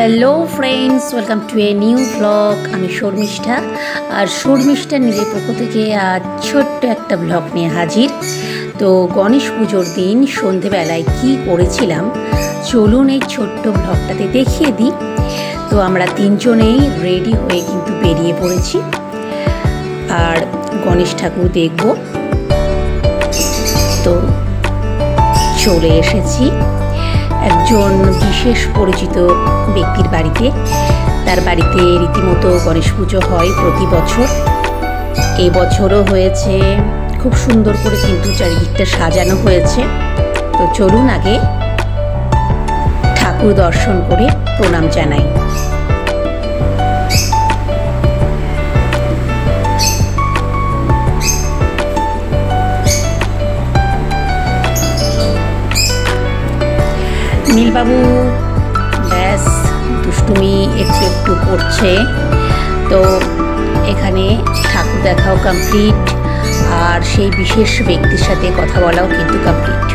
Hello friends, welcome to a new blog. আমি শর্মিষ্ঠা, আর শর্মিষ্ঠা নিজের পক্ষ থেকে আজ ছোট্ট একটা ব্লগ নিয়ে হাজির। তো গণেশ পুজোর দিন সন্ধেবেলায় কি করেছিলাম চলুন এই ছোট্ট ব্লগটাতে দেখিয়ে দিই। তো আমরা তিনজনেই রেডি হয়ে কিন্তু বেরিয়ে পড়েছি আর গণেশ ঠাকুর দেখব। তো চলে এসেছি একজন বিশেষ পরিচিত ব্যক্তির বাড়িতে। তার বাড়িতে রীতিমতো গণেশ পুজো হয় প্রতি বছর। এই বছরও হয়েছে, খুব সুন্দর করে কিন্তু চারিদিকটা সাজানো হয়েছে। তো চলুন আগে ঠাকুর দর্শন করে প্রণাম জানাই। নীলবাবু ব্যাস দুষ্টুমি একটু একটু করছে। তো এখানে ঠাকুর দেখাও কমপ্লিট, আর সেই বিশেষ ব্যক্তির সাথে কথা বলাও কিন্তু কমপ্লিট।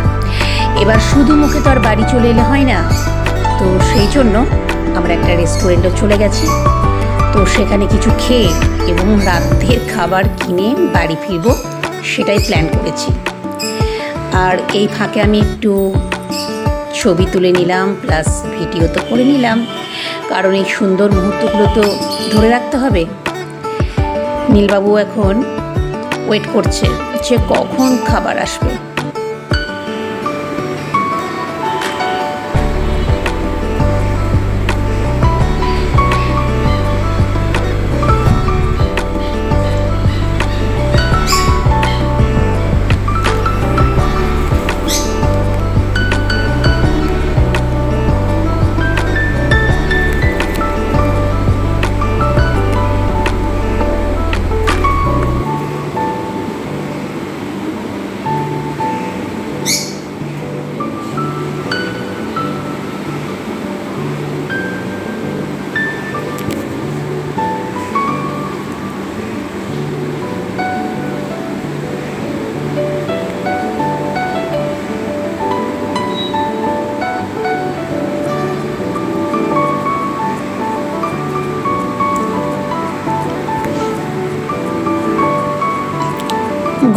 এবার শুধু মুখে তো আর বাড়ি চলে এলে হয় না, তো সেই জন্য আমরা একটা রেস্টুরেন্টে চলে গেছি। তো সেখানে কিছু খেয়ে এবং রাতের খাবার কিনে বাড়ি ফিরবো, সেটাই প্ল্যান করেছি। আর এই ফাঁকে আমি একটু ছবি তুলে নিলাম, প্লাস ভিডিও তো করে নিলাম, কারণ এই সুন্দর মুহূর্তগুলো তো ধরে রাখতে হবে। নীলবাবু এখন ওয়েট করছে যে কখন খাবার আসবে।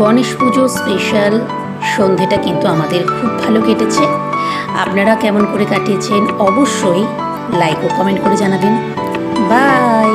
গণেশ পুজো স্পেশাল সন্ধেটা কিন্তু আমাদের খুব ভালো কেটেছে। আপনারা কেমন করে কাটিয়েছেন অবশ্যই লাইক ও কমেন্ট করে জানাবেন। বাই।